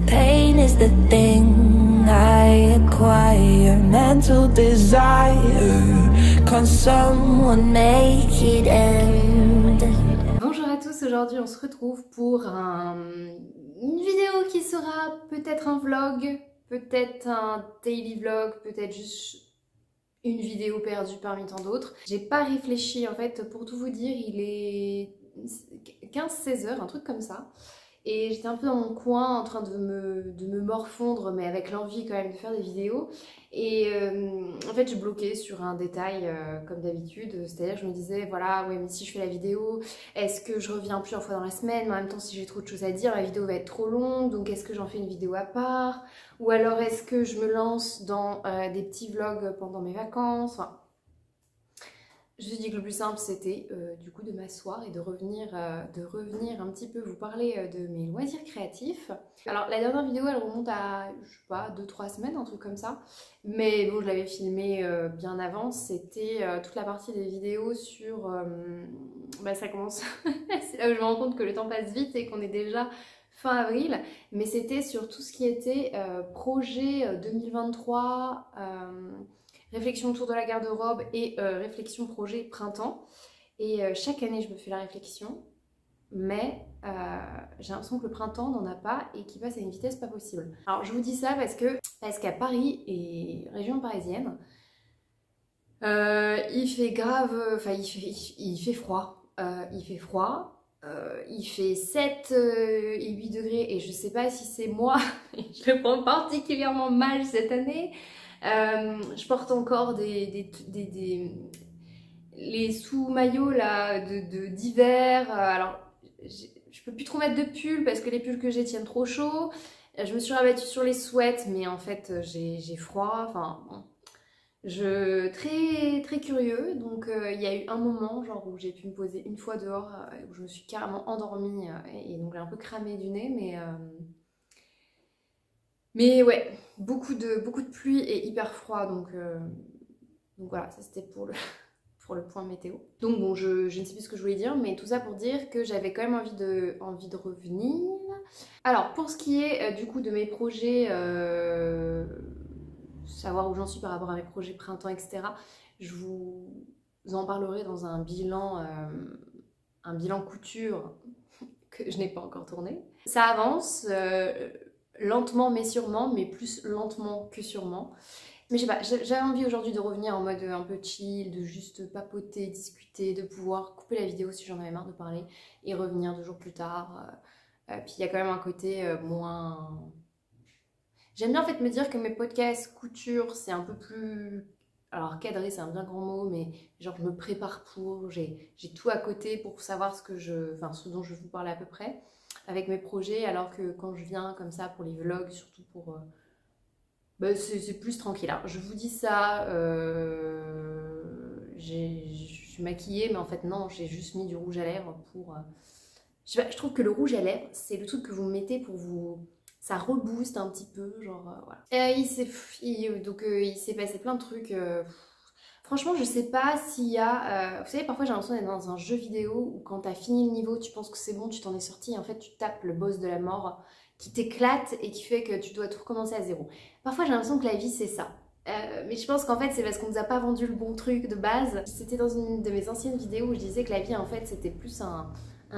Pain is the thing I acquire, mental desire. Can someone make it end? Bonjour à tous, aujourd'hui on se retrouve pour une vidéo qui sera peut-être un vlog, peut-être un daily vlog, peut-être juste une vidéo perdue parmi tant d'autres. J'ai pas réfléchi en fait, pour tout vous dire, il est 15-16 heures, un truc comme ça. Et j'étais un peu dans mon coin en train de me morfondre, mais avec l'envie quand même de faire des vidéos. Et en fait je bloquais sur un détail comme d'habitude, c'est-à-dire je me disais voilà, ouais, mais si je fais la vidéo, est-ce que je reviens plusieurs fois dans la semaine? Mais en même temps, si j'ai trop de choses à dire, la vidéo va être trop longue, donc est-ce que j'en fais une vidéo à part? Ou alors est-ce que je me lance dans des petits vlogs pendant mes vacances? Enfin, je me suis dit que le plus simple c'était du coup de m'asseoir et de revenir un petit peu vous parler de mes loisirs créatifs. Alors la dernière vidéo elle remonte à, je sais pas, 2-3 semaines, un truc comme ça. Mais bon, je l'avais filmée bien avant, c'était toute la partie des vidéos sur... bah ça commence, c'est là où je me rends compte que le temps passe vite et qu'on est déjà fin avril. Mais c'était sur tout ce qui était projet 2023... réflexion autour de la garde-robe et réflexion projet printemps. Et chaque année, je me fais la réflexion, mais j'ai l'impression que le printemps n'en a pas et qu'il passe à une vitesse pas possible. Alors, je vous dis ça parce qu'à Paris et région parisienne, il fait grave... Enfin, il fait froid. Il fait froid. Il fait 7 et 8 degrés et je sais pas si c'est moi, je le prends particulièrement mal cette année. Je porte encore les sous-maillots là d'hiver. Alors je peux plus trop mettre de pulls parce que les pulls que j'ai tiennent trop chaud. Je me suis rabattue sur les sweats, mais en fait j'ai froid. Enfin bon. Très curieux, donc il y a eu un moment genre où j'ai pu me poser une fois dehors où je me suis carrément endormie et donc j'ai un peu cramé du nez, mais ouais, beaucoup de pluie et hyper froid, donc voilà, ça c'était pour le point météo. Donc bon, je ne sais plus ce que je voulais dire, mais tout ça pour dire que j'avais quand même envie de revenir. Alors pour ce qui est du coup de mes projets, savoir où j'en suis par rapport à mes projets printemps, etc., je vous en parlerai dans un bilan couture que je n'ai pas encore tourné. Ça avance, lentement mais sûrement, mais plus lentement que sûrement. Mais je sais pas, j'avais envie aujourd'hui de revenir en mode un peu chill, de juste papoter, discuter, de pouvoir couper la vidéo si j'en avais marre de parler et revenir 2 jours plus tard. Puis il y a quand même un côté moins... J'aime bien en fait me dire que mes podcasts couture c'est un peu plus... Alors cadré c'est un bien grand mot, mais genre je me prépare pour, j'ai tout à côté pour savoir ce dont je vais vous parler à peu près avec mes projets, alors que quand je viens comme ça pour les vlogs, surtout pour... bah, c'est plus tranquille. Alors, je vous dis ça, je suis maquillée, mais en fait non, j'ai juste mis du rouge à lèvres pour... Je sais pas, je trouve que le rouge à lèvres, c'est le truc que vous mettez pour vous... Ça rebooste un petit peu, genre voilà. Il s'est passé plein de trucs. Franchement, je sais pas s'il y a... vous savez, parfois j'ai l'impression d'être dans un jeu vidéo où quand t'as fini le niveau, tu penses que c'est bon, tu t'en es sorti, et en fait tu tapes le boss de la mort qui t'éclate et qui fait que tu dois tout recommencer à zéro. Parfois j'ai l'impression que la vie c'est ça. Mais je pense qu'en fait c'est parce qu'on nous a pas vendu le bon truc de base. C'était dans une de mes anciennes vidéos où je disais que la vie en fait c'était plus un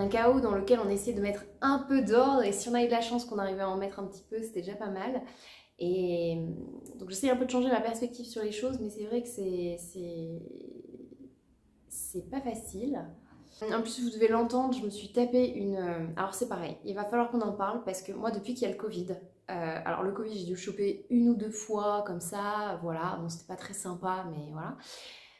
chaos dans lequel on essayait de mettre un peu d'ordre, et si on avait de la chance qu'on arrivait à en mettre un petit peu, c'était déjà pas mal. Et donc j'essaie un peu de changer ma perspective sur les choses, mais c'est vrai que c'est pas facile. En plus, vous devez l'entendre, je me suis tapé une... Alors c'est pareil, il va falloir qu'on en parle parce que moi, depuis qu'il y a le Covid, alors le Covid, j'ai dû le choper 1 ou 2 fois comme ça, voilà, bon c'était pas très sympa, mais voilà.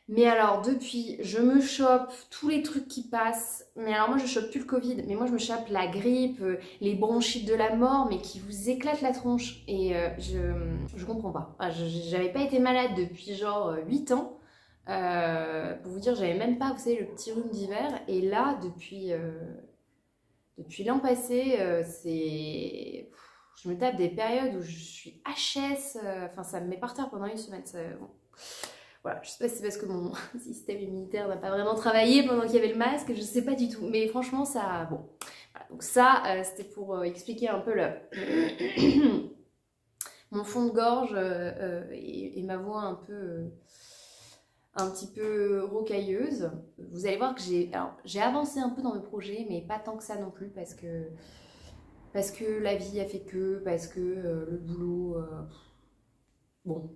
Mais alors depuis, je me chope tous les trucs qui passent, mais alors moi je chope plus le Covid, mais moi je me chope la grippe, les bronchites de la mort, mais qui vous éclatent la tronche, et je comprends pas. J'avais pas été malade depuis genre 8 ans. Pour vous dire, j'avais même pas, vous savez, le petit rhume d'hiver, et là depuis l'an passé, je me tape des périodes où je suis HS, enfin ça me met par terre pendant une semaine. Bon. Voilà, je sais pas si c'est parce que mon système immunitaire n'a pas vraiment travaillé pendant qu'il y avait le masque, je sais pas du tout, mais franchement ça, bon, voilà, donc ça, c'était pour expliquer un peu mon fond de gorge et ma voix un petit peu rocailleuse. Vous allez voir que j'ai avancé un peu dans mes projets, mais pas tant que ça non plus, parce que la vie a fait parce que le boulot... bon,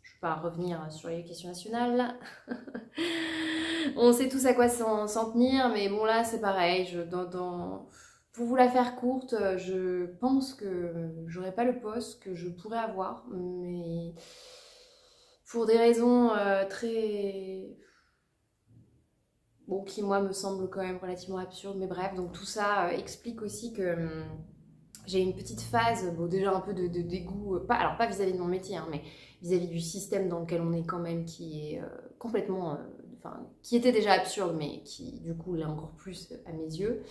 je ne vais pas revenir sur l'éducation nationale. On sait tous à quoi s'en tenir, mais bon là c'est pareil, pour vous la faire courte, je pense que j'aurai pas le poste que je pourrais avoir, mais pour des raisons très... bon, qui moi me semblent quand même relativement absurdes, mais bref, donc tout ça explique aussi que j'ai une petite phase, bon déjà un peu de dégoût, alors pas vis-à-vis de mon métier, hein, mais vis-à-vis du système dans lequel on est quand même, qui est complètement... enfin, qui était déjà absurde, mais qui du coup l'est encore plus à mes yeux.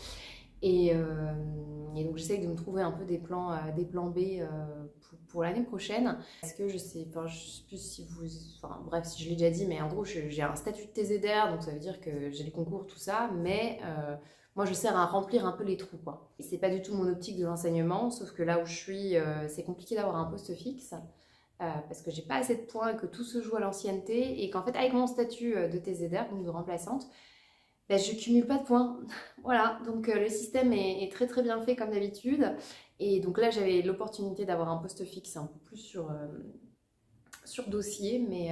Et donc j'essaye de me trouver un peu des plans B pour l'année prochaine. Parce que je sais plus si vous... Enfin bref, si je l'ai déjà dit, mais en gros j'ai un statut de TZR, donc ça veut dire que j'ai les concours, tout ça, mais moi je sers à remplir un peu les trous, quoi. Et c'est pas du tout mon optique de l'enseignement, sauf que là où je suis, c'est compliqué d'avoir un poste fixe. Parce que j'ai pas assez de points, que tout se joue à l'ancienneté, et qu'en fait avec mon statut de TZR, donc de remplaçante, ben, je cumule pas de points. Voilà, donc le système est très très bien fait comme d'habitude, et donc là j'avais l'opportunité d'avoir un poste fixe un peu plus sur dossier, mais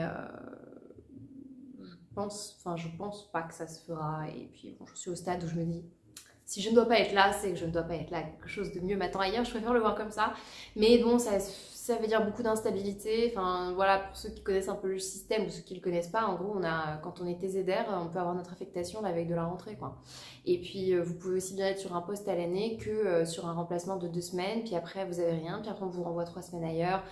je pense pas que ça se fera, et puis bon, je suis au stade où je me dis, si je ne dois pas être là, c'est que je ne dois pas être là, quelque chose de mieux m'attend ailleurs, je préfère le voir comme ça, mais bon, ça veut dire beaucoup d'instabilité. Enfin voilà, pour ceux qui connaissent un peu le système ou ceux qui ne le connaissent pas, en gros quand on est TZR, on peut avoir notre affectation la veille de la rentrée, quoi. Et puis vous pouvez aussi bien être sur un poste à l'année que sur un remplacement de 2 semaines, puis après vous avez rien, puis après on vous renvoie 3 semaines ailleurs.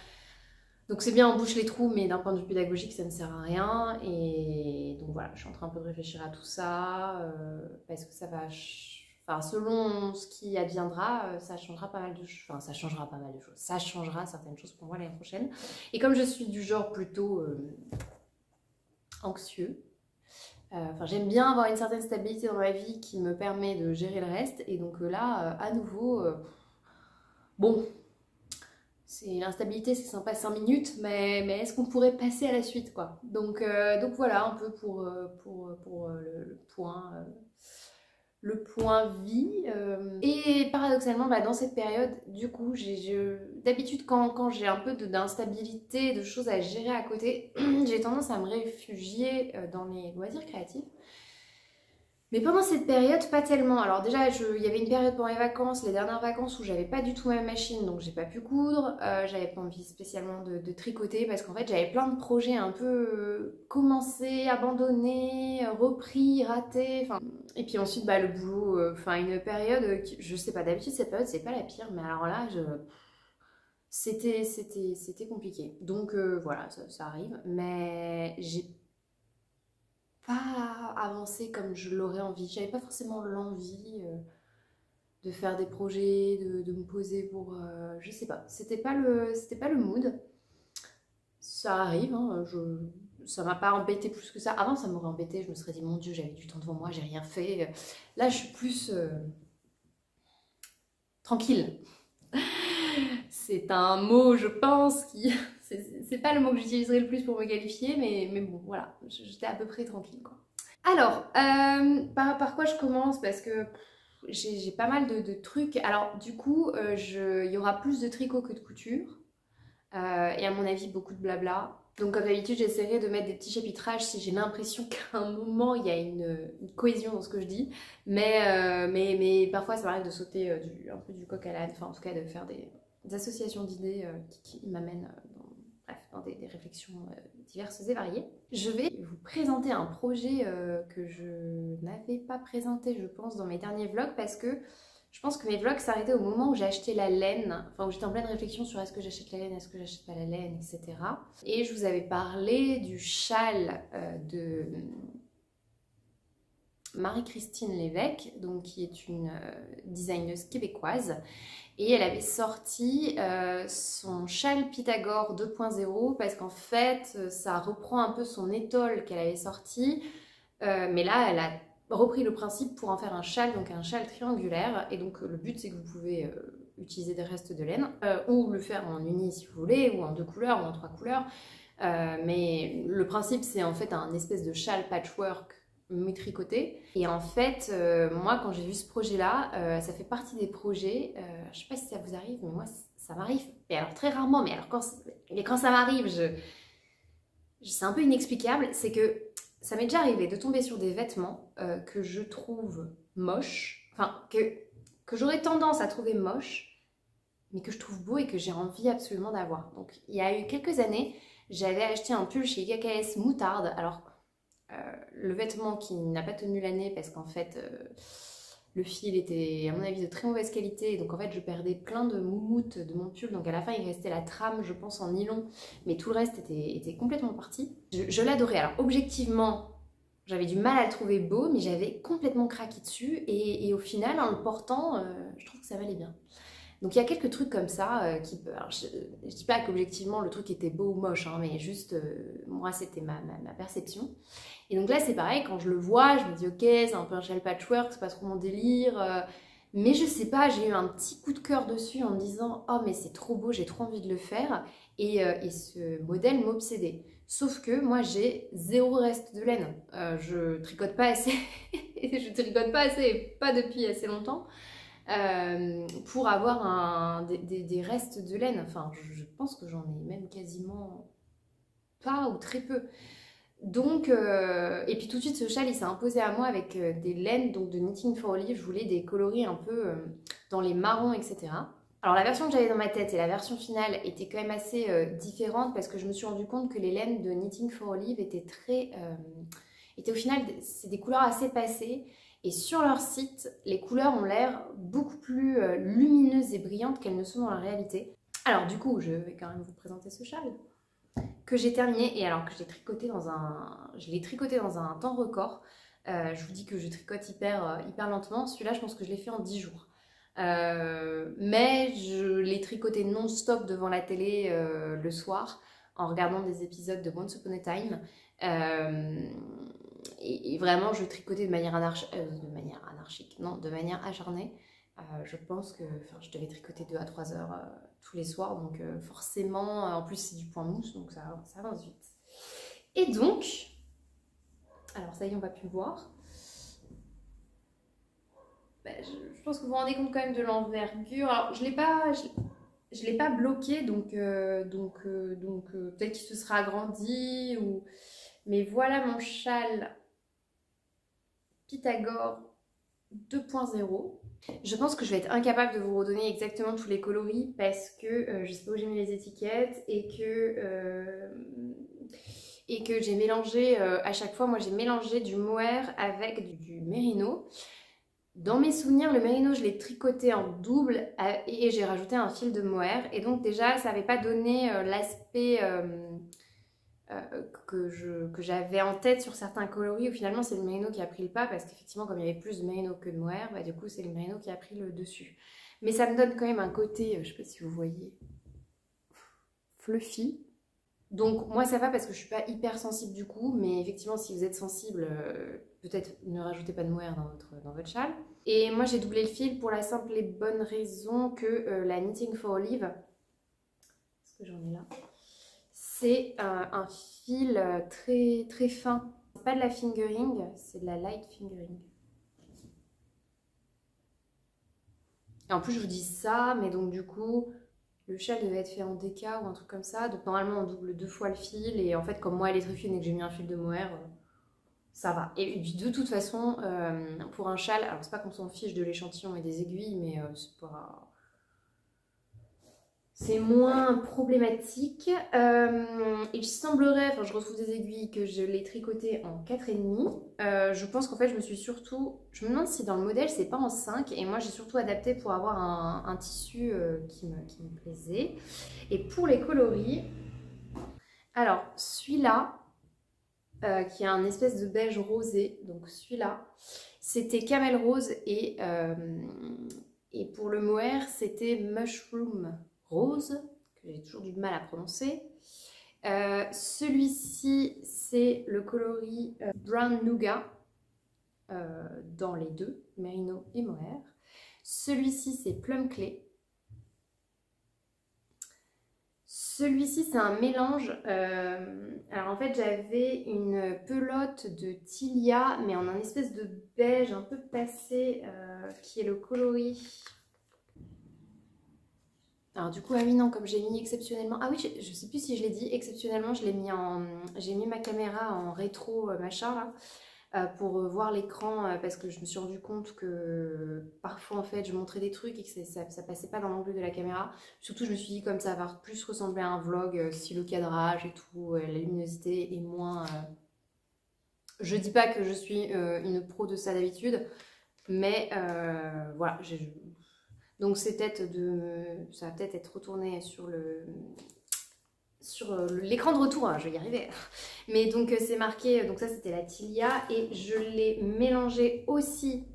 Donc c'est bien, on bouche les trous, mais d'un point de vue pédagogique ça ne sert à rien. Et donc voilà, je suis en train un peu de réfléchir à tout ça, parce que ça va... Enfin, selon ce qui adviendra, ça changera pas mal de choses. Enfin, ça changera pas mal de choses. Ça changera certaines choses pour moi l'année prochaine. Et comme je suis du genre plutôt anxieux, j'aime bien avoir une certaine stabilité dans ma vie qui me permet de gérer le reste. Et donc là, à nouveau, bon, l'instabilité, c'est sympa 5 minutes, mais est-ce qu'on pourrait passer à la suite, quoi. Donc voilà, un peu pour le point... le point vie. Et paradoxalement, dans cette période, du coup, d'habitude, quand j'ai un peu d'instabilité, de choses à gérer à côté, j'ai tendance à me réfugier dans les loisirs créatifs. Mais pendant cette période, pas tellement. Alors déjà, il y avait une période pendant les vacances, les dernières vacances, où j'avais pas du tout ma machine, donc j'ai pas pu coudre. J'avais pas envie spécialement de tricoter, parce qu'en fait, j'avais plein de projets un peu commencés, abandonnés, repris, ratés. Et puis ensuite, le boulot, une période, je sais pas, d'habitude, cette période, c'est pas la pire, mais alors là, c'était compliqué. Donc voilà, ça arrive, mais j'ai pas avancé comme je l'aurais envie. J'avais pas forcément l'envie de faire des projets, de me poser pour... je sais pas, c'était pas le mood. Ça arrive, hein, ça m'a pas embêté plus que ça. Avant, ça m'aurait embêté, je me serais dit, mon Dieu, j'avais du temps devant moi, j'ai rien fait. Là, je suis plus tranquille. C'est un mot, je pense, qui... c'est pas le mot que j'utiliserai le plus pour me qualifier, mais bon, voilà, j'étais à peu près tranquille, quoi. Alors, par quoi je commence? Parce que j'ai pas mal de trucs. Alors, du coup, il y aura plus de tricot que de couture. Et à mon avis, beaucoup de blabla. Donc, comme d'habitude, j'essaierai de mettre des petits chapitrages si j'ai l'impression qu'à un moment, il y a une cohésion dans ce que je dis. Mais parfois, ça m'arrive de sauter un peu du coq à l'âne. Enfin, en tout cas, de faire des associations d'idées qui m'amènent dans des réflexions diverses et variées. Je vais vous présenter un projet que je n'avais pas présenté, je pense, dans mes derniers vlogs, parce que je pense que mes vlogs s'arrêtaient au moment où j'ai acheté la laine, où j'étais en pleine réflexion sur est-ce que j'achète la laine, est-ce que j'achète pas la laine, etc. Et je vous avais parlé du châle de Marie-Christine Lévesque, donc qui est une designeuse québécoise, et elle avait sorti son châle Pythagore 2.0 parce qu'en fait ça reprend un peu son étole qu'elle avait sorti, mais là elle a repris le principe pour en faire un châle, donc un châle triangulaire. Et donc le but c'est que vous pouvez utiliser des restes de laine ou le faire en uni si vous voulez, ou en 2 couleurs ou en 3 couleurs. Mais le principe c'est en fait un espèce de châle patchwork tricoté. Et en fait, moi quand j'ai vu ce projet-là, ça fait partie des projets, je sais pas si ça vous arrive, mais moi ça m'arrive, et alors très rarement, mais alors quand ça m'arrive, c'est un peu inexplicable, c'est que ça m'est déjà arrivé de tomber sur des vêtements que je trouve moches, enfin que j'aurais tendance à trouver moches, mais que je trouve beau et que j'ai envie absolument d'avoir. Donc il y a eu quelques années, j'avais acheté un pull chez KKS moutarde. Alors le vêtement qui n'a pas tenu l'année parce qu'en fait le fil était à mon avis de très mauvaise qualité, donc en fait je perdais plein de moumoutes de mon pull, donc à la fin il restait la trame je pense en nylon, mais tout le reste était complètement parti. Je l'adorais, alors objectivement j'avais du mal à le trouver beau, mais j'avais complètement craqué dessus et au final en le portant je trouve que ça m'allait bien. Donc il y a quelques trucs comme ça qui peuvent... Alors, je dis pas qu'objectivement le truc était beau ou moche, hein, mais juste moi c'était ma perception. Et donc là c'est pareil, quand je le vois, je me dis ok c'est un peu un châle patchwork, c'est pas trop mon délire, mais je sais pas, j'ai eu un petit coup de cœur dessus en me disant oh mais c'est trop beau, j'ai trop envie de le faire, et ce modèle m'obsédait. Sauf que moi j'ai 0 reste de laine, je tricote pas assez, je tricote pas assez, pas depuis assez longtemps. Pour avoir des restes de laine. Enfin, je pense que j'en ai même quasiment pas ou très peu. Donc, et puis tout de suite, ce châle, il s'est imposé à moi avec des laines donc de Knitting for Olive. Je voulais des coloris un peu dans les marrons, etc. Alors, la version que j'avais dans ma tête et la version finale étaient quand même assez différentes parce que je me suis rendu compte que les laines de Knitting for Olive étaient au final, c'est des couleurs assez passées. Et sur leur site, les couleurs ont l'air beaucoup plus lumineuses et brillantes qu'elles ne sont dans la réalité. Alors du coup, je vais quand même vous présenter ce châle que j'ai terminé, et alors que je l'ai tricoté dans un temps record. Je vous dis que je tricote hyper lentement. Celui-là, je pense que je l'ai fait en 10 jours. Mais je l'ai tricoté non-stop devant la télé le soir en regardant des épisodes de Once Upon a Time. Et vraiment je tricotais de manière anarchique, non, de manière acharnée. Je pense que je devais tricoter 2 à 3 heures tous les soirs, donc forcément, en plus c'est du point mousse, donc ça avance vite. Et donc, alors ça y est, on va plus voir. Je pense que vous vous rendez compte quand même de l'envergure. Alors je l'ai pas bloqué, donc peut-être qu'il se sera agrandi ou... Mais voilà mon châle Pythagore 2.0. Je pense que je vais être incapable de vous redonner exactement tous les coloris parce que je sais pas où j'ai mis les étiquettes et que j'ai mélangé à chaque fois, moi j'ai mélangé du mohair avec du mérino. Dans mes souvenirs, le mérino je l'ai tricoté en double et j'ai rajouté un fil de mohair, et donc déjà ça n'avait pas donné l'aspect que j'avais en tête sur certains coloris, où finalement c'est le mérino qui a pris le pas, parce qu'effectivement comme il y avait plus de mérino que de mohair, du coup c'est le mérino qui a pris le dessus. Mais ça me donne quand même un côté, je sais pas si vous voyez, fluffy. Donc moi ça va parce que je suis pas hyper sensible du coup, mais effectivement si vous êtes sensible, peut-être ne rajoutez pas de mohair dans votre châle. Et moi j'ai doublé le fil pour la simple et bonne raison que la Knitting for Olive, est-ce que j'en ai là ? C'est un fil très, très fin. C'est pas de la fingering, c'est de la light fingering. Et en plus, je vous dis ça, mais donc du coup, le châle devait être fait en déca ou un truc comme ça. Donc normalement, on double 2 fois le fil. Et en fait, comme moi, elle est très fine et que j'ai mis un fil de mohair, ça va. Et de toute façon, pour un châle, alors c'est pas qu'on s'en fiche de l'échantillon et des aiguilles, mais c'est pas... C'est moins problématique. Il semblerait, enfin je retrouve des aiguilles, que je l'ai tricoté en 4,5. Je pense qu'en fait je me suis surtout... Je me demande si dans le modèle c'est pas en 5. Et moi j'ai surtout adapté pour avoir un tissu qui me plaisait. Et pour les coloris... Alors celui-là, qui a un espèce de beige rosé. Donc celui-là, c'était Camel Rose. Et pour le mohair, c'était Mushroom Rose, que j'ai toujours du mal à prononcer. Celui-ci, c'est le coloris Brown Nougat. dans les deux, Merino et Mohair. Celui-ci c'est Plum Clay. Celui-ci c'est un mélange, alors en fait j'avais une pelote de Tilia mais en un espèce de beige un peu passé qui est le coloris. Alors du coup, ah oui non, comme j'ai mis exceptionnellement, ah oui je sais plus si je l'ai dit, exceptionnellement j'ai mis ma caméra en rétro machin là. Pour voir l'écran parce que je me suis rendu compte que parfois en fait je montrais des trucs et que ça passait pas dans l'angle de la caméra. Surtout je me suis dit comme ça va plus ressembler à un vlog si le cadrage et tout, la luminosité est moins... Je dis pas que je suis une pro de ça d'habitude, mais voilà. Donc c'est peut-être ça va peut-être être retourné sur l'écran de retour, hein, je vais y arriver. Mais donc c'est marqué, donc ça c'était la Tilia et je l'ai mélangé aussi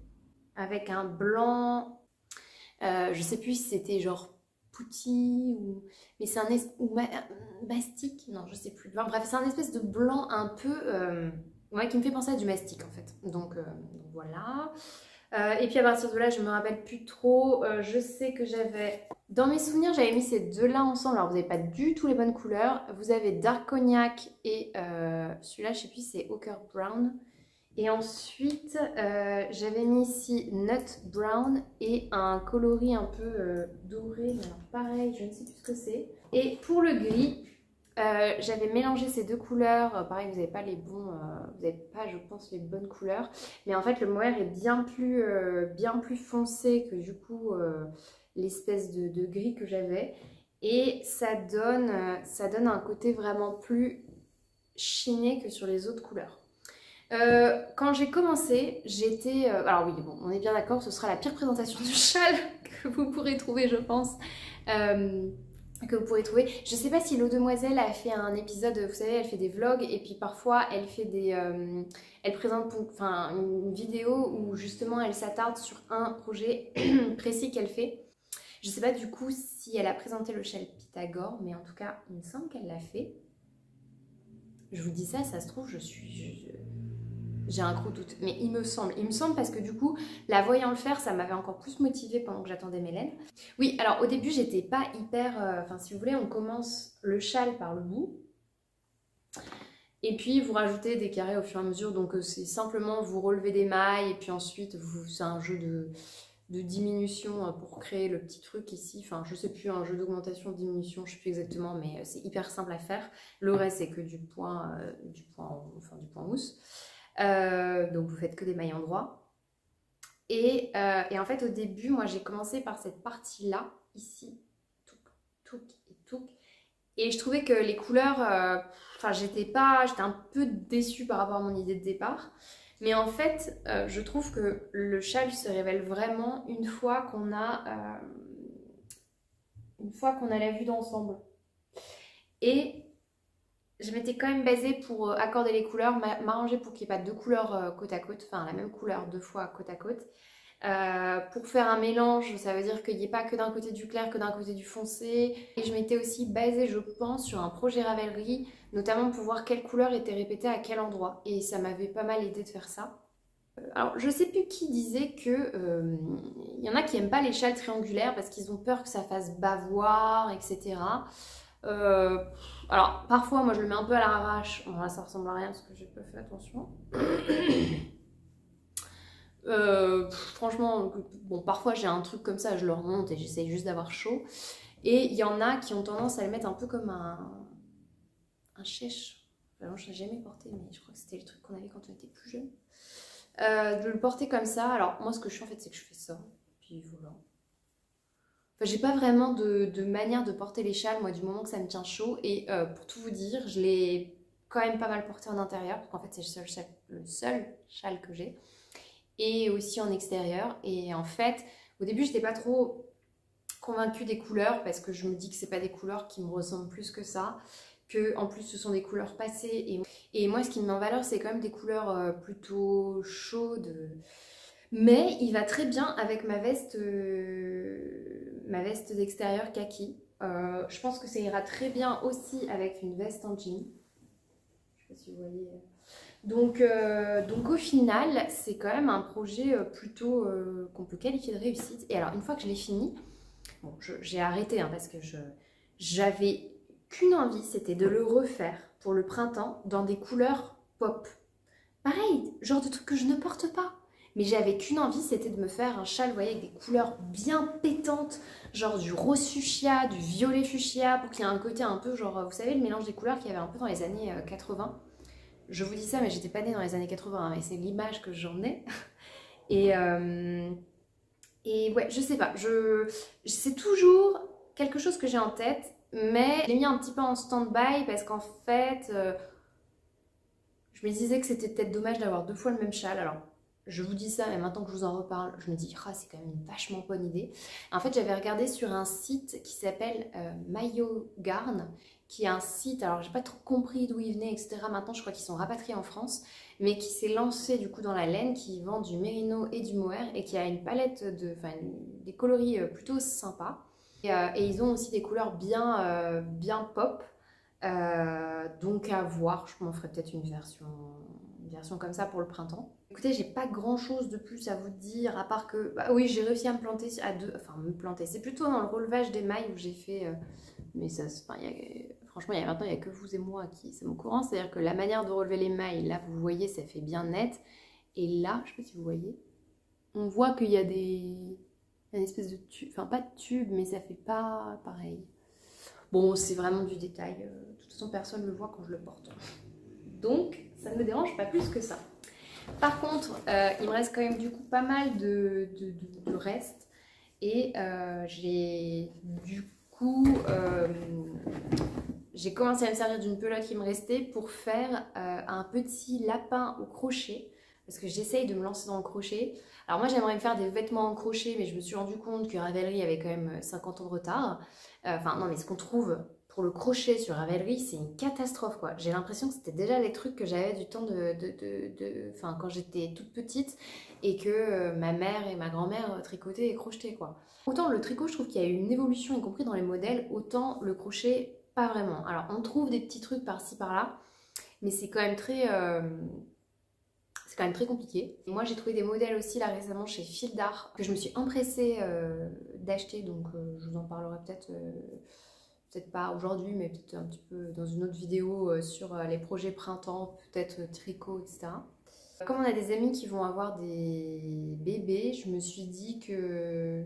avec un blanc, je sais plus si c'était genre Pouty ou... Mais c'est mastic, non je sais plus. Enfin, bref, c'est un espèce de blanc un peu, ouais, qui me fait penser à du mastic en fait. Donc voilà. Et puis à partir de là, je me rappelle plus trop. Je sais que j'avais... Dans mes souvenirs, j'avais mis ces deux-là ensemble. Alors, vous n'avez pas du tout les bonnes couleurs. Vous avez Dark Cognac et celui-là, je sais plus, c'est Ochre Brown. Et ensuite, j'avais mis ici Nut Brown et un coloris un peu doré. Mais alors, pareil, je ne sais plus ce que c'est. Et pour le gris... j'avais mélangé ces deux couleurs, pareil vous n'avez pas les bons, vous n'avez pas je pense les bonnes couleurs, mais en fait le mohair est bien plus foncé que du coup l'espèce de gris que j'avais et ça donne un côté vraiment plus chiné que sur les autres couleurs. Quand j'ai commencé, j'étais... alors oui, bon, on est bien d'accord, ce sera la pire présentation du châle que vous pourrez trouver je pense. Que vous pourrez trouver. Je sais pas si l'eau demoiselle a fait un épisode, vous savez, elle fait des vlogs et puis parfois elle fait des... elle présente enfin, une vidéo où justement elle s'attarde sur un projet précis qu'elle fait. Je sais pas du coup si elle a présenté le châle Pythagore, mais en tout cas il me semble qu'elle l'a fait. Je vous dis ça, ça se trouve j'ai un gros doute, mais il me semble parce que du coup, la voyant le faire, ça m'avait encore plus motivée pendant que j'attendais mes laines. Oui, alors au début, j'étais pas hyper... Enfin, si vous voulez, on commence le châle par le bout. Et puis, vous rajoutez des carrés au fur et à mesure. Donc, c'est simplement, vous relevez des mailles. Et puis ensuite, c'est un jeu de diminution pour créer le petit truc ici. Enfin, je sais plus, un jeu d'augmentation, diminution, je sais plus exactement. Mais c'est hyper simple à faire. Le reste, c'est que du point mousse. Donc vous faites que des mailles endroits et en fait au début moi j'ai commencé par cette partie là ici touc et je trouvais que les couleurs enfin j'étais un peu déçue par rapport à mon idée de départ, mais en fait je trouve que le châle se révèle vraiment une fois qu'on a la vue d'ensemble. Et je m'étais quand même basée pour accorder les couleurs, m'arranger pour qu'il n'y ait pas deux couleurs côte à côte, enfin la même couleur deux fois côte à côte. Pour faire un mélange, ça veut dire qu'il n'y ait pas que d'un côté du clair, que d'un côté du foncé. Et je m'étais aussi basée, je pense, sur un projet Ravelry, notamment pour voir quelle couleur était répétée à quel endroit. Et ça m'avait pas mal aidé de faire ça. Alors, je sais plus qui disait que y en a qui n'aiment pas les châles triangulaires parce qu'ils ont peur que ça fasse bavoir, etc. Alors parfois moi je le mets un peu à l'arrache, bon, là ça ressemble à rien parce que j'ai pas fait attention. Franchement, bon parfois j'ai un truc comme ça, je le remonte et j'essaye juste d'avoir chaud. Et il y en a qui ont tendance à le mettre un peu comme un chèche. Alors, je l'ai jamais porté, mais je crois que c'était le truc qu'on avait quand on était plus jeune. De le porter comme ça. Alors moi ce que je fais en fait c'est que je fais ça, puis voilà. Enfin, j'ai pas vraiment de manière de porter les châles, moi, du moment que ça me tient chaud. Et pour tout vous dire, je l'ai quand même pas mal porté en intérieur, parce qu'en fait, c'est le seul châle que j'ai. Et aussi en extérieur. Et en fait, au début, j'étais pas trop convaincue des couleurs, parce que je me dis que c'est pas des couleurs qui me ressemblent plus que ça. Que en plus, ce sont des couleurs passées. Et moi, ce qui me met en valeur, c'est quand même des couleurs plutôt chaudes. Mais il va très bien avec ma veste d'extérieur kaki. Je pense que ça ira très bien aussi avec une veste en jean. Je sais pas si vous voyez. Donc au final, c'est quand même un projet plutôt qu'on peut qualifier de réussite. Et alors, une fois que je l'ai fini, bon, j'ai arrêté hein, parce que j'avais qu'une envie, c'était de le refaire pour le printemps dans des couleurs pop. Pareil, genre de trucs que je ne porte pas. Mais j'avais qu'une envie, c'était de me faire un châle, vous voyez, avec des couleurs bien pétantes, genre du rose fuchsia, du violet fuchsia, pour qu'il y ait un côté un peu, genre, vous savez, le mélange des couleurs qu'il y avait un peu dans les années 80. Je vous dis ça, mais j'étais pas née dans les années 80, hein, et c'est l'image que j'en ai. Et, et ouais, je sais pas, c'est toujours quelque chose que j'ai en tête, mais je l'ai mis un petit peu en stand-by parce qu'en fait, je me disais que c'était peut-être dommage d'avoir 2 fois le même châle. Alors, je vous dis ça, mais maintenant que je vous en reparle, je me dis, ah, c'est quand même une vachement bonne idée. En fait, j'avais regardé sur un site qui s'appelle Maillot Garn, qui est un site, alors j'ai pas trop compris d'où il venait, etc. Maintenant, je crois qu'ils sont rapatriés en France, mais qui s'est lancé du coup dans la laine, qui vend du mérino et du mohair, et qui a une palette des coloris plutôt sympas. Et ils ont aussi des couleurs bien pop. Donc à voir, je m'en ferai peut-être une version comme ça pour le printemps. Écoutez, j'ai pas grand chose de plus à vous dire, à part que, bah oui, j'ai réussi à me planter c'est plutôt dans le relevage des mailles où j'ai fait, mais ça, franchement, maintenant, il n'y a que vous et moi qui sommes au courant, c'est-à-dire que la manière de relever les mailles, là, vous voyez, ça fait bien net, et là, je sais pas si vous voyez, on voit qu'il y a une espèce de tube, enfin pas de tube, mais ça fait pas pareil. Bon, c'est vraiment du détail, de toute façon, personne ne le voit quand je le porte. Donc, ça ne me dérange pas plus que ça. Par contre, il me reste quand même du coup pas mal de reste. Et j'ai commencé à me servir d'une pelote qui me restait pour faire un petit lapin au crochet. Parce que j'essaye de me lancer dans le crochet. Alors moi j'aimerais me faire des vêtements en crochet, mais je me suis rendu compte que Ravelry avait quand même 50 ans de retard. Enfin non, mais ce qu'on trouve pour le crochet sur Ravelry, c'est une catastrophe quoi. J'ai l'impression que c'était déjà les trucs que j'avais du temps quand j'étais toute petite et que ma mère et ma grand-mère tricotaient et crochetaient quoi. Autant le tricot, je trouve qu'il y a eu une évolution, y compris dans les modèles, autant le crochet, pas vraiment. Alors on trouve des petits trucs par-ci par-là, mais c'est quand même très compliqué. Et moi j'ai trouvé des modèles aussi là récemment chez Fil d'Art que je me suis empressée d'acheter, donc je vous en parlerai peut-être pas aujourd'hui, mais peut-être un petit peu dans une autre vidéo sur les projets printemps, peut-être tricot, etc. Comme on a des amis qui vont avoir des bébés, je me suis dit que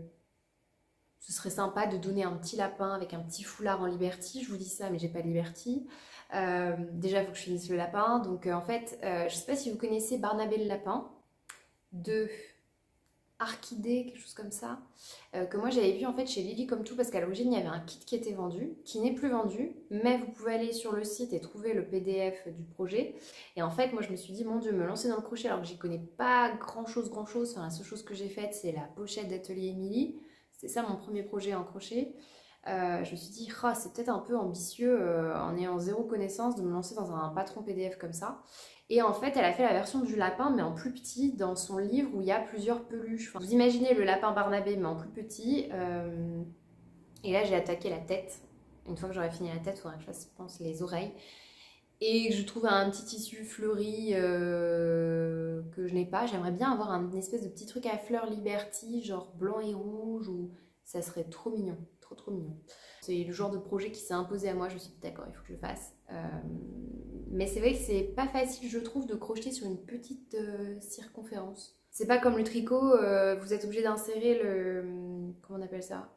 ce serait sympa de donner un petit lapin avec un petit foulard en Liberty. Je vous dis ça, mais j'ai pas de Liberty. Déjà, il faut que je finisse le lapin. Donc, en fait, je sais pas si vous connaissez Barnabé le lapin de Archidée, quelque chose comme ça, que moi j'avais vu en fait chez Lily Comme Tout, parce qu'à l'origine il y avait un kit qui était vendu, qui n'est plus vendu, mais vous pouvez aller sur le site et trouver le PDF du projet. Et en fait, moi je me suis dit, mon Dieu, me lancer dans le crochet alors que j'y connais pas grand chose. Enfin, la seule chose que j'ai faite, c'est la pochette d'Atelier Émilie. C'était ça mon premier projet en crochet. Je me suis dit, c'est peut-être un peu ambitieux en ayant zéro connaissance de me lancer dans un patron PDF comme ça. Et en fait, elle a fait la version du lapin, mais en plus petit, dans son livre où il y a plusieurs peluches. Enfin, vous imaginez le lapin Barnabé, mais en plus petit. Et là, j'ai attaqué la tête. Une fois que j'aurai fini la tête, il faudra que je fasse, je pense, les oreilles. Et je trouve un petit tissu fleuri que je n'ai pas. J'aimerais bien avoir une espèce de petit truc à fleurs Liberty, genre blanc et rouge, ou ça serait trop mignon. Trop mignon. C'est le genre de projet qui s'est imposé à moi, je me suis dit d'accord, il faut que je le fasse. Mais c'est vrai que c'est pas facile, je trouve, de crocheter sur une petite circonférence. C'est pas comme le tricot, vous êtes obligé d'insérer comment on appelle ça,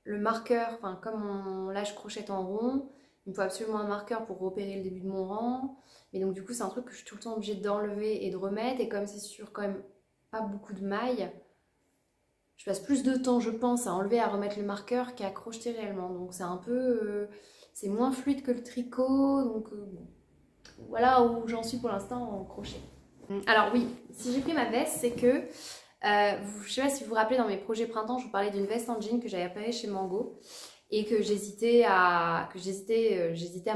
le marqueur, enfin comme là je crochette en rond, il me faut absolument un marqueur pour repérer le début de mon rang. Mais donc du coup c'est un truc que je suis tout le temps obligée d'enlever et de remettre, et comme c'est sur quand même pas beaucoup de mailles, je passe plus de temps, je pense, à enlever, à remettre le marqueur qu'à crocheter réellement. Donc c'est un peu... c'est moins fluide que le tricot. Donc bon. Voilà où j'en suis pour l'instant en crochet. Alors oui, si j'ai pris ma veste, c'est que... je sais pas si vous vous rappelez, dans mes projets printemps, je vous parlais d'une veste en jean que j'avais appelée chez Mango. Et que j'hésitais à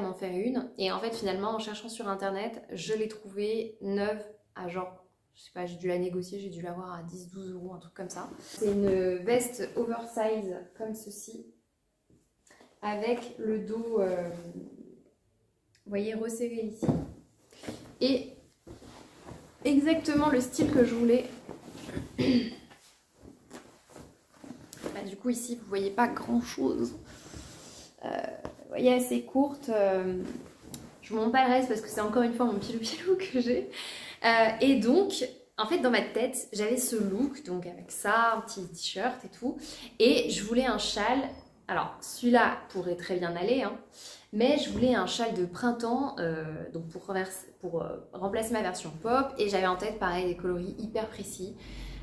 m'en faire une. Et en fait, finalement, en cherchant sur internet, je l'ai trouvée neuve à genre... Je sais pas, j'ai dû la négocier, j'ai dû l'avoir à 10-12 €, un truc comme ça. C'est une veste oversize comme ceci, avec le dos, vous voyez, resserré ici. Et exactement le style que je voulais. Bah, du coup ici vous voyez pas grand chose. Vous voyez, assez courte. Je vous montre pas le reste parce que c'est encore une fois mon pilou-pilou que j'ai. Et donc, en fait, dans ma tête, j'avais ce look, donc avec ça, un petit t-shirt et tout. Et je voulais un châle. Alors, celui-là pourrait très bien aller, hein, mais je voulais un châle de printemps, donc pour remplacer ma version pop. Et j'avais en tête, pareil, des coloris hyper précis.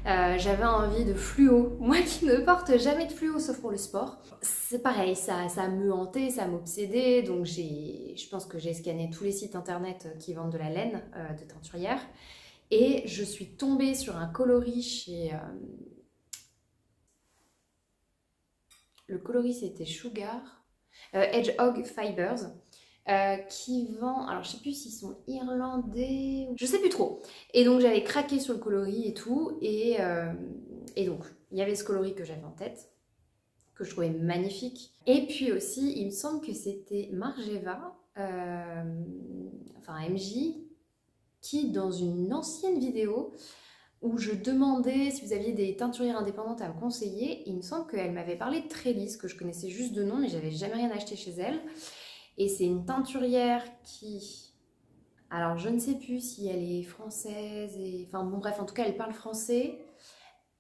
J'avais envie de fluo, moi qui ne porte jamais de fluo sauf pour le sport. C'est pareil, ça me hantait, ça m'obsédait, donc je pense que j'ai scanné tous les sites internet qui vendent de la laine de teinturière et je suis tombée sur un coloris chez... le coloris c'était Sugar, Hedgehog Fibers. Qui vend, alors je sais plus s'ils sont irlandais, je sais plus trop. Et donc j'avais craqué sur le coloris et tout, et donc il y avait ce coloris que j'avais en tête, que je trouvais magnifique. Et puis aussi, il me semble que c'était Margeva, enfin MJ, qui dans une ancienne vidéo où je demandais si vous aviez des teinturières indépendantes à me conseiller, il me semble qu'elle m'avait parlé de Trellis, que je connaissais juste de nom, mais j'avais jamais rien acheté chez elle. Et c'est une teinturière qui... Alors je ne sais plus si elle est française, et... enfin bon bref, en tout cas elle parle français,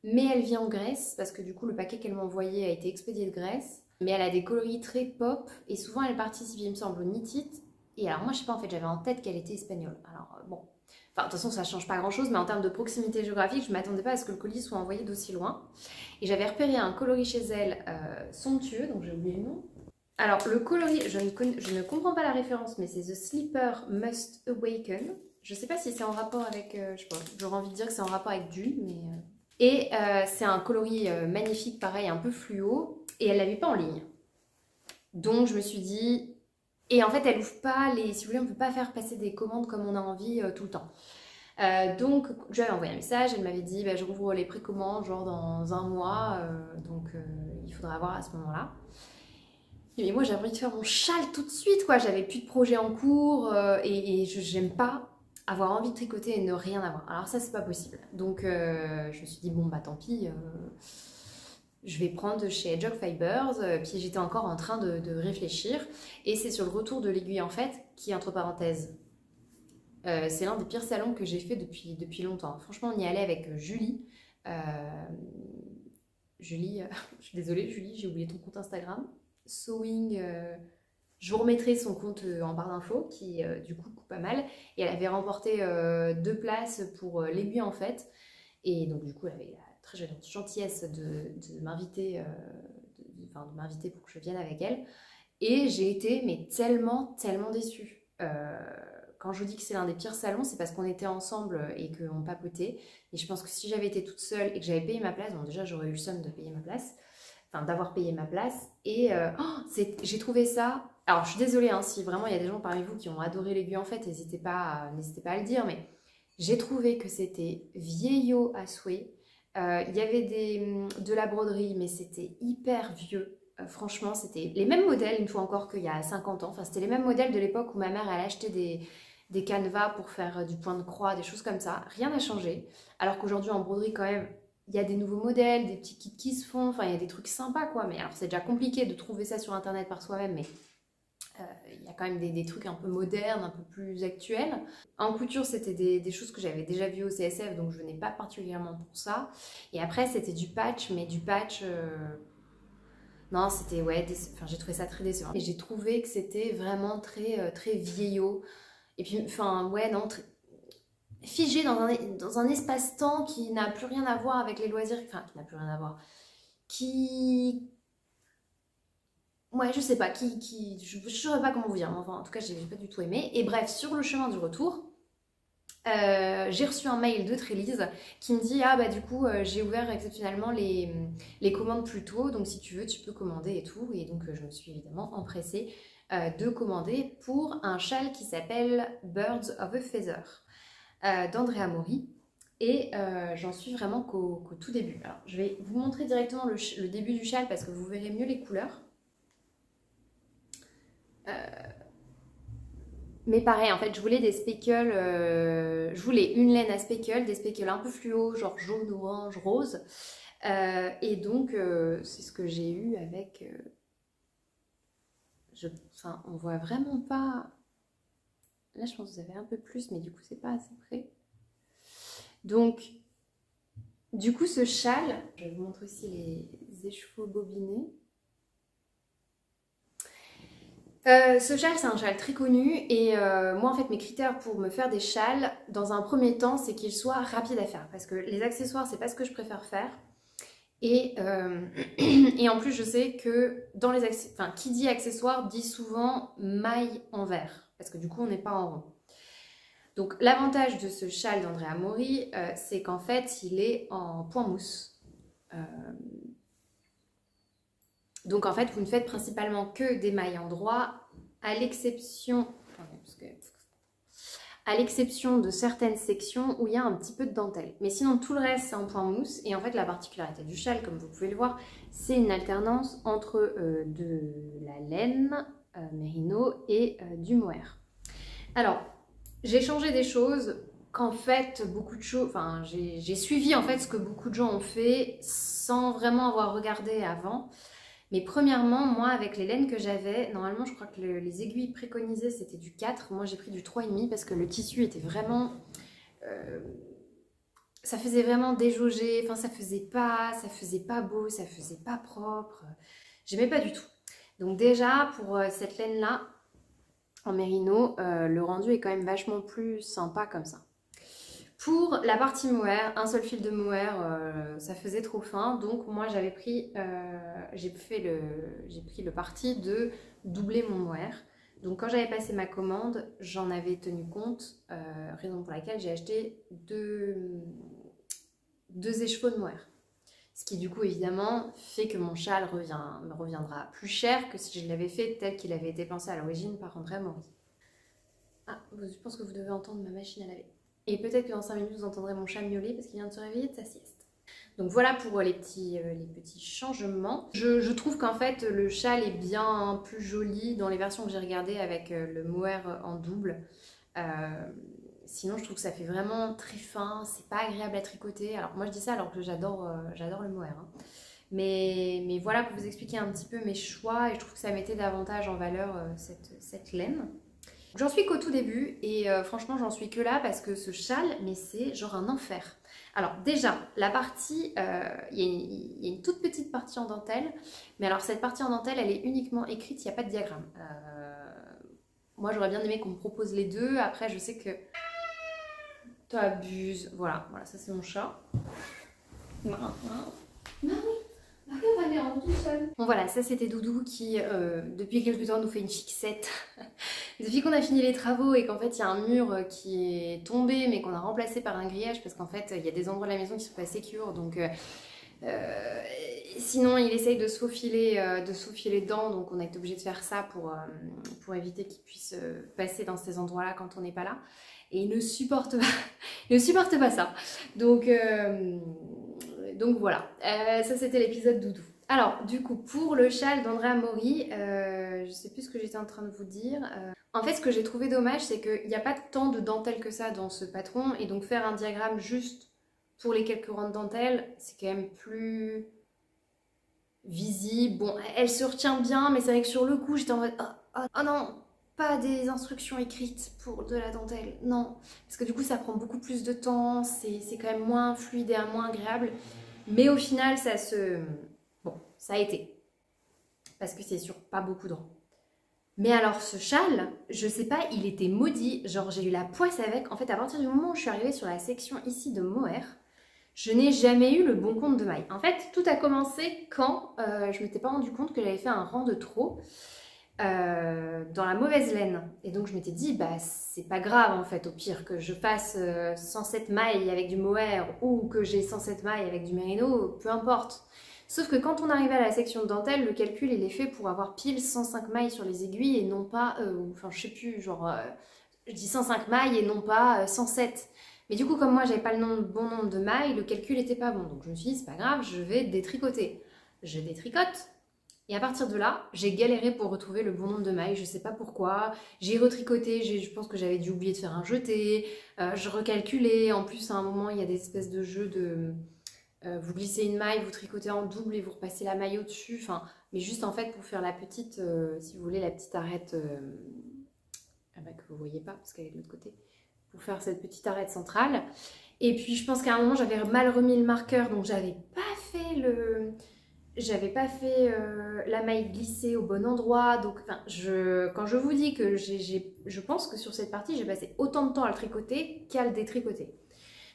mais elle vit en Grèce, parce que du coup le paquet qu'elle m'a envoyé a été expédié de Grèce. Mais elle a des coloris très pop, et souvent elle participe, il me semble, au Knit It. Et alors moi je sais pas, en fait j'avais en tête qu'elle était espagnole. Alors bon, enfin de toute façon ça change pas grand chose, mais en termes de proximité géographique, je m'attendais pas à ce que le colis soit envoyé d'aussi loin. Et j'avais repéré un coloris chez elle somptueux, donc j'ai oublié le nom. Alors, le coloris, je ne comprends pas la référence, mais c'est The Sleeper Must Awaken. Je sais pas si c'est en rapport avec, je sais pas, j'aurais envie de dire que c'est en rapport avec Dune, mais... Et c'est un coloris magnifique, pareil, un peu fluo, et elle l'avait pas en ligne. Donc, je me suis dit... Et en fait, elle ouvre pas les... Si vous voulez, on peut pas faire passer des commandes comme on a envie tout le temps. Donc, je lui avais envoyé un message, elle m'avait dit, bah, je rouvre les précommandes, genre dans un mois, donc il faudra voir à ce moment-là. Mais moi j'avais envie de faire mon châle tout de suite quoi, j'avais plus de projet en cours et j'aime pas avoir envie de tricoter et ne rien avoir. Alors ça c'est pas possible. Donc je me suis dit bon bah tant pis, je vais prendre de chez Hedgehog Fibers. Puis j'étais encore en train de réfléchir et c'est sur le retour de l'aiguille en fait qui entre parenthèses. C'est l'un des pires salons que j'ai fait depuis longtemps. Franchement on y allait avec Julie. Julie, je suis désolée Julie, j'ai oublié ton compte Instagram. Sewing, je vous remettrai son compte en barre d'infos qui du coup coupe pas mal et elle avait remporté 2 places pour l'aiguille en fait et donc du coup elle avait la très gentillesse de m'inviter de m'inviter pour que je vienne avec elle et j'ai été mais tellement déçue. Quand je vous dis que c'est l'un des pires salons, c'est parce qu'on était ensemble et qu'on papotait et je pense que si j'avais été toute seule et que j'avais payé ma place, bon déjà j'aurais eu le somme de payer ma place, enfin d'avoir payé ma place et j'ai trouvé ça, alors je suis désolée hein, si vraiment il y a des gens parmi vous qui ont adoré l'aiguille en fait, n'hésitez pas à le dire, mais j'ai trouvé que c'était vieillot à souhait. Il y avait de la broderie mais c'était hyper vieux, franchement c'était les mêmes modèles une fois encore qu'il y a 50 ans, enfin c'était les mêmes modèles de l'époque où ma mère elle achetait des canevas pour faire du point de croix, des choses comme ça, rien n'a changé, alors qu'aujourd'hui en broderie quand même il y a des nouveaux modèles, des petits kits qui se font, enfin il y a des trucs sympas quoi, mais alors c'est déjà compliqué de trouver ça sur internet par soi-même, mais il y a quand même des trucs un peu modernes, un peu plus actuels. En couture c'était des choses que j'avais déjà vues au CSF, donc je venais pas particulièrement pour ça. Et après c'était du patch, mais du patch... Non c'était ouais, enfin, j'ai trouvé ça très décevant. Et j'ai trouvé que c'était vraiment très vieillot. Et puis enfin ouais non... figé dans un espace-temps qui n'a plus rien à voir avec les loisirs, enfin qui n'a plus rien à voir, qui... Ouais, je sais pas, je ne saurais pas comment vous dire, enfin en tout cas j'ai pas du tout aimé. Et bref, sur le chemin du retour, j'ai reçu un mail de Trellis qui me dit ah bah du coup j'ai ouvert exceptionnellement les commandes plus tôt, donc si tu veux tu peux commander et tout. Et donc je me suis évidemment empressée de commander pour un châle qui s'appelle Birds of a Feather d'Andrea Mori. Et j'en suis vraiment qu'au tout début. Alors je vais vous montrer directement le début du châle parce que vous verrez mieux les couleurs. Mais pareil, en fait, je voulais des speckles, je voulais une laine à speckles, des speckles un peu fluo, genre jaune, orange, rose. Et donc, c'est ce que j'ai eu avec... enfin, on voit vraiment pas... Là, je pense que vous avez un peu plus, mais du coup, c'est pas assez près. Donc, du coup, ce châle, je vais vous montrer aussi les écheveaux bobinés. Ce châle, c'est un châle très connu et moi, en fait, mes critères pour me faire des châles, dans un premier temps, c'est qu'ils soient rapides à faire parce que les accessoires, c'est pas ce que je préfère faire. Et, et en plus, je sais que dans les accessoires, enfin, qui dit accessoire dit souvent maille en verre parce que du coup, on n'est pas en rond. Donc, l'avantage de ce châle d'Andrea Mori, c'est qu'en fait, il est en point mousse. Donc en fait, vous ne faites principalement que des mailles en droit, à l'exception de certaines sections où il y a un petit peu de dentelle. Mais sinon, tout le reste, c'est en point mousse. Et en fait, la particularité du châle, comme vous pouvez le voir, c'est une alternance entre de la laine mérino et du mohair. Alors, j'ai changé des choses qu'en fait, beaucoup de choses... Enfin, j'ai suivi en fait ce que beaucoup de gens ont fait sans vraiment avoir regardé avant. Mais premièrement, moi, avec les laines que j'avais, normalement, je crois que les aiguilles préconisées, c'était du 4. Moi, j'ai pris du 3,5 parce que le tissu était vraiment... ça faisait vraiment déjauger. Enfin, ça faisait pas beau, ça faisait pas propre. J'aimais pas du tout. Donc déjà, pour cette laine-là, en mérino, le rendu est quand même vachement plus sympa comme ça. Pour la partie mohair, un seul fil de mohair, ça faisait trop fin. Donc moi j'ai pris le parti de doubler mon mohair. Donc quand j'avais passé ma commande, j'en avais tenu compte, raison pour laquelle j'ai acheté deux écheveaux de mohair. Ce qui du coup évidemment fait que mon châle me reviendra plus cher que si je l'avais fait tel qu'il avait été pensé à l'origine par Andrea Mori. Ah, je pense que vous devez entendre ma machine à laver. Et peut-être que dans 5 minutes, vous entendrez mon chat miauler parce qu'il vient de se réveiller de sa sieste. Donc voilà pour les petits changements. Je trouve qu'en fait, le châle est bien plus joli dans les versions que j'ai regardées avec le mohair en double. Sinon, je trouve que ça fait vraiment très fin. C'est pas agréable à tricoter. Alors moi, je dis ça alors que j'adore le mohair. Hein. Mais voilà pour vous expliquer un petit peu mes choix. Et je trouve que ça mettait davantage en valeur cette laine. J'en suis qu'au tout début et franchement j'en suis que là parce que ce châle, mais c'est genre un enfer. Alors déjà, la partie, il y a une toute petite partie en dentelle, mais alors cette partie en dentelle, elle est uniquement écrite, il n'y a pas de diagramme. Moi j'aurais bien aimé qu'on me propose les deux, après je sais que... T'abuses, voilà, ça c'est mon chat. Bah oui. On va aller en tout seul. Bon voilà, ça c'était Doudou qui depuis quelques temps nous fait une fixette. Depuis qu'on a fini les travaux et qu'en fait il y a un mur qui est tombé mais qu'on a remplacé par un grillage parce qu'en fait il y a des endroits de la maison qui sont pas sécures donc sinon il essaye de se faufiler dedans donc on a été obligé de faire ça pour éviter qu'il puisse passer dans ces endroits là quand on n'est pas là et il ne supporte pas ça donc voilà, ça c'était l'épisode Doudou. Alors du coup pour le châle d'Andrea Mori, je sais plus ce que j'étais en train de vous dire. En fait ce que j'ai trouvé dommage c'est qu'il n'y a pas tant de dentelle que ça dans ce patron et donc faire un diagramme juste pour les quelques rangs de dentelle c'est quand même plus visible. Bon elle se retient bien mais c'est vrai que sur le coup j'étais en mode oh non, pas des instructions écrites pour de la dentelle, non. Parce que du coup ça prend beaucoup plus de temps, c'est quand même moins fluide et moins agréable. Mais au final, ça a été. Parce que c'est sur pas beaucoup de rangs. Mais alors ce châle, je sais pas, il était maudit. Genre j'ai eu la poisse avec. En fait, à partir du moment où je suis arrivée sur la section ici de mohair, je n'ai jamais eu le bon compte de maille. En fait, tout a commencé quand je m'étais pas rendu compte que j'avais fait un rang de trop dans la mauvaise laine. Et donc je m'étais dit, bah c'est pas grave en fait, au pire que je fasse 107 mailles avec du mohair ou que j'ai 107 mailles avec du mérino, peu importe. Sauf que quand on arrive à la section de dentelle, le calcul il est fait pour avoir pile 105 mailles sur les aiguilles et non pas, enfin je sais plus, genre je dis 105 mailles et non pas 107. Mais du coup comme moi j'avais pas le bon nombre de mailles, le calcul était pas bon. Donc je me suis dit c'est pas grave, je vais détricoter. Je détricote. Et à partir de là, j'ai galéré pour retrouver le bon nombre de mailles, je sais pas pourquoi. J'ai retricoté, je pense que j'avais dû oublier de faire un jeté, je recalculais. En plus, à un moment, il y a des espèces de jeux de... vous glissez une maille, vous tricotez en double et vous repassez la maille au-dessus. Enfin, mais juste en fait pour faire la petite, si vous voulez, la petite arête que vous voyez pas parce qu'elle est de l'autre côté. Pour faire cette petite arête centrale. Et puis je pense qu'à un moment, j'avais mal remis le marqueur, donc j'avais pas fait le... J'avais pas fait la maille glissée au bon endroit, donc enfin, quand je vous dis que je pense que sur cette partie, j'ai passé autant de temps à le tricoter qu'à le détricoter.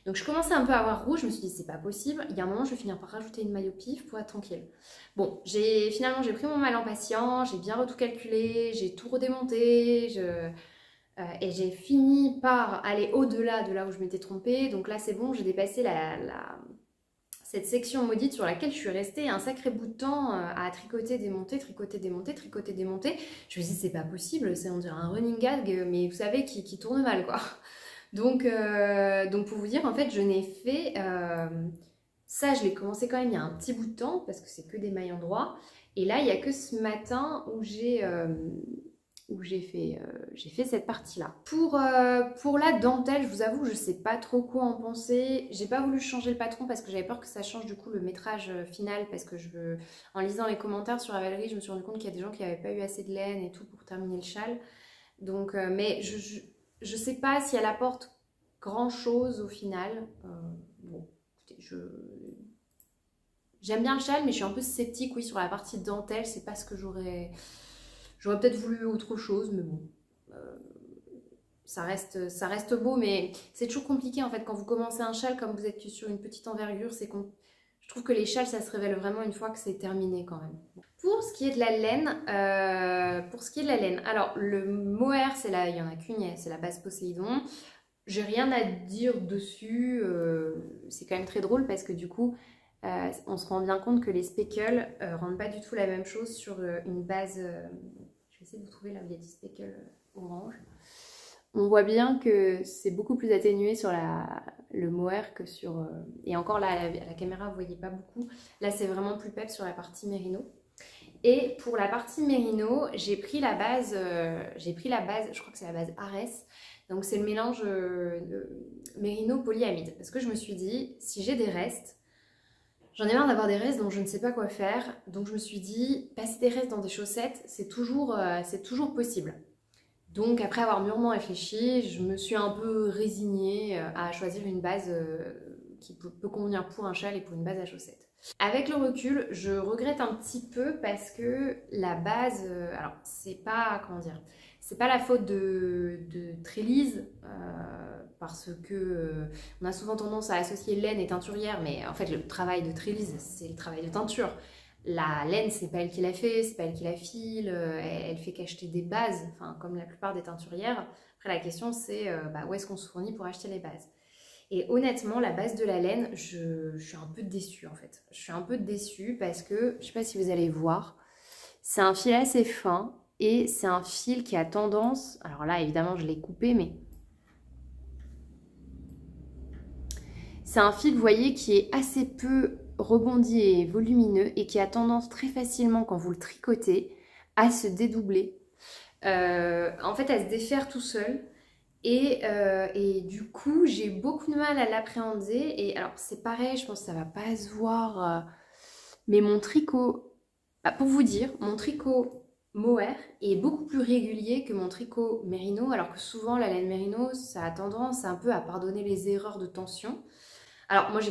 Donc je commençais un peu à avoir rouge, je me suis dit c'est pas possible, il y a un moment je vais finir par rajouter une maille au pif pour être tranquille. Bon, finalement j'ai pris mon mal en patient, j'ai bien tout calculé, j'ai tout redémonté, et j'ai fini par aller au-delà de là où je m'étais trompée, donc là c'est bon, j'ai dépassé cette section maudite sur laquelle je suis restée un sacré bout de temps à tricoter, démonter, tricoter, démonter, tricoter, démonter. Je me suis dit, c'est pas possible, c'est on dirait un running gag, mais vous savez, qui tourne mal, quoi. Donc pour vous dire, en fait, je n'ai fait... ça, je l'ai commencé quand même il y a un petit bout de temps, parce que c'est que des mailles endroits. Et là, il n'y a que ce matin où j'ai fait cette partie-là. Pour la dentelle, je vous avoue, je sais pas trop quoi en penser. J'ai pas voulu changer le patron parce que j'avais peur que ça change du coup le métrage final, parce que en lisant les commentaires sur Ravelry, je me suis rendu compte qu'il y a des gens qui n'avaient pas eu assez de laine et tout pour terminer le châle. Donc, mais je sais pas si elle apporte grand chose au final. Bon, écoutez, j'aime bien le châle, mais je suis un peu sceptique, oui, sur la partie dentelle. C'est pas ce que j'aurais peut-être voulu autre chose, mais bon, ça reste beau, mais c'est toujours compliqué en fait quand vous commencez un châle, comme vous êtes que sur une petite envergure, je trouve que les châles ça se révèle vraiment une fois que c'est terminé quand même. Pour ce qui est de la laine, alors le mohair, il y en a qu'une, c'est la base Poséidon. J'ai rien à dire dessus, c'est quand même très drôle parce que du coup, on se rend bien compte que les speckles rendent pas du tout la même chose sur une base... je vais essayer de vous trouver là où il y a des speckles orange. On voit bien que c'est beaucoup plus atténué sur le mohair que sur... et encore là, à la caméra, vous voyez pas beaucoup. Là, c'est vraiment plus peps sur la partie mérino. Et pour la partie mérino, j'ai pris la base, je crois que c'est la base Arès. Donc c'est le mélange mérino polyamide. Parce que je me suis dit, si j'ai des restes, j'en ai marre d'avoir des restes dont je ne sais pas quoi faire. Donc je me suis dit, passer des restes dans des chaussettes, c'est toujours possible. Donc après avoir mûrement réfléchi, je me suis un peu résignée à choisir une base qui peut convenir pour un châle et pour une base à chaussettes. Avec le recul, je regrette un petit peu parce que la base, alors c'est pas, comment dire, c'est pas la faute de Trélise, parce que on a souvent tendance à associer laine et teinturière, mais en fait le travail de Trélise, c'est le travail de teinture. La laine, c'est pas elle qui l'a fait, c'est pas elle qui la file, elle fait qu'acheter des bases, enfin comme la plupart des teinturières. Après la question c'est où est-ce qu'on se fournit pour acheter les bases. Et honnêtement, la base de la laine, je suis un peu déçue en fait. Je suis un peu déçue parce que, je sais pas si vous allez voir, c'est un fil assez fin et c'est un fil qui a tendance, alors là évidemment je l'ai coupé, mais c'est un fil, vous voyez, qui est assez peu rebondi et volumineux et qui a tendance très facilement, quand vous le tricotez, à se dédoubler. En fait, à se défaire tout seul. Et du coup, j'ai beaucoup de mal à l'appréhender. Et alors, c'est pareil, je pense que ça va pas se voir. Mais mon tricot, pour vous dire, mon tricot mohair est beaucoup plus régulier que mon tricot mérino. Alors que souvent, la laine mérino, ça a tendance un peu à pardonner les erreurs de tension. Alors moi je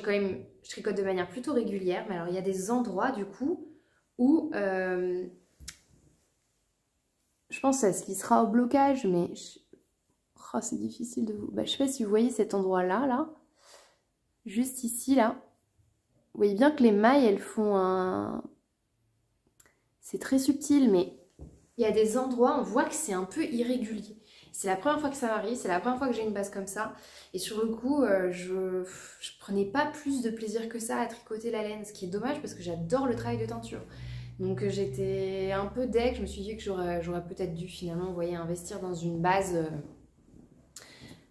tricote de manière plutôt régulière, mais alors il y a des endroits du coup où je pense que ça se lissera au blocage, mais oh, c'est difficile de vous... je sais pas si vous voyez cet endroit là, juste ici là. Vous voyez bien que les mailles elles font un... C'est très subtil, mais il y a des endroits, on voit que c'est un peu irrégulier. C'est la première fois que ça m'arrive, c'est la première fois que j'ai une base comme ça. Et sur le coup, je prenais pas plus de plaisir que ça à tricoter la laine. Ce qui est dommage parce que j'adore le travail de teinture. Donc j'étais un peu deg, je me suis dit que j'aurais peut-être dû finalement, vous voyez, investir dans une base...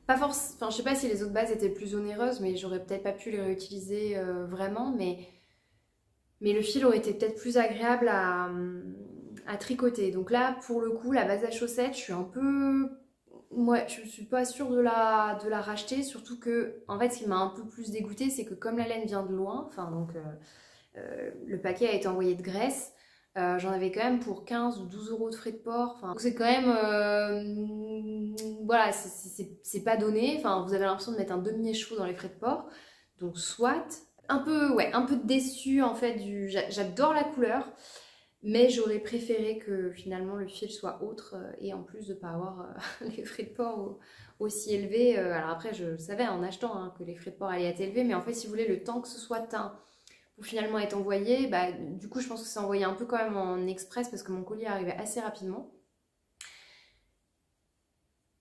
pas force, enfin je sais pas si les autres bases étaient plus onéreuses, mais j'aurais peut-être pas pu les réutiliser vraiment. Mais Mais le fil aurait été peut-être plus agréable à tricoter. Donc là, pour le coup, la base à chaussettes, je suis un peu... Ouais, je suis pas sûre de la racheter, surtout que, en fait, ce qui m'a un peu plus dégoûtée, c'est que comme la laine vient de loin, enfin donc le paquet a été envoyé de Grèce, j'en avais quand même pour 15 ou 12 euros de frais de port, enfin, donc c'est quand même, voilà, c'est pas donné, enfin vous avez l'impression de mettre un demi-écheveau dans les frais de port, donc soit, un peu, ouais, un peu déçue en fait, j'adore la couleur, mais j'aurais préféré que finalement le fil soit autre et en plus de ne pas avoir les frais de port aussi élevés. Alors après, je savais en achetant hein, que les frais de port allaient être élevés, mais en fait, si vous voulez, le temps que ce soit teint pour finalement être envoyé, bah, du coup, je pense que c'est envoyé un peu quand même en express parce que mon colis arrivait assez rapidement.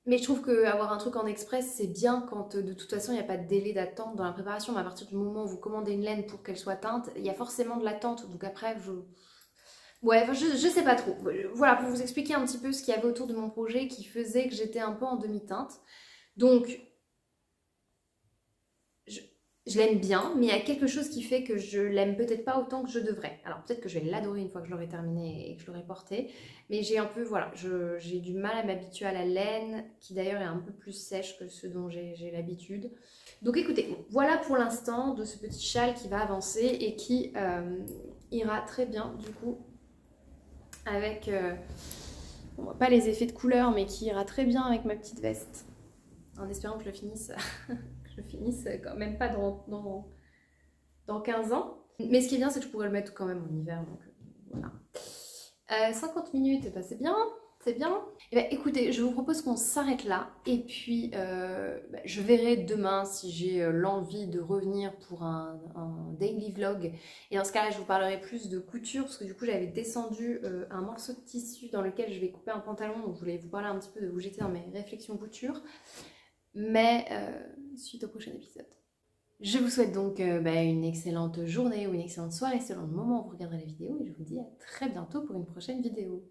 Mais je trouve qu'avoir un truc en express, c'est bien quand de toute façon il n'y a pas de délai d'attente dans la préparation. Mais à partir du moment où vous commandez une laine pour qu'elle soit teinte, il y a forcément de l'attente. Donc après, ouais, enfin, je sais pas trop. Voilà, pour vous expliquer un petit peu ce qu'il y avait autour de mon projet qui faisait que j'étais un peu en demi-teinte. Donc, je l'aime bien, mais il y a quelque chose qui fait que je l'aime peut-être pas autant que je devrais. Alors peut-être que je vais l'adorer une fois que je l'aurai terminé et que je l'aurai porté, mais j'ai un peu, voilà, j'ai du mal à m'habituer à la laine, qui d'ailleurs est un peu plus sèche que ce dont j'ai l'habitude. Donc écoutez, voilà pour l'instant de ce petit châle qui va avancer et qui ira très bien du coup avec, bon, pas les effets de couleur, mais qui ira très bien avec ma petite veste, en espérant que je le finisse, quand même pas dans 15 ans. Mais ce qui est bien, c'est que je pourrais le mettre quand même en hiver, donc voilà. 50 minutes, et ben c'est bien, c'est bien. Et ben écoutez, je vous propose qu'on s'arrête là, et puis je verrai demain si j'ai l'envie de revenir pour un daily vlog. Et dans ce cas-là, je vous parlerai plus de couture, parce que du coup j'avais descendu un morceau de tissu dans lequel je vais couper un pantalon, donc je voulais vous parler un petit peu de vous jeter dans mes réflexions couture. Mais suite au prochain épisode. Je vous souhaite donc une excellente journée ou une excellente soirée selon le moment où vous regarderez la vidéo et je vous dis à très bientôt pour une prochaine vidéo.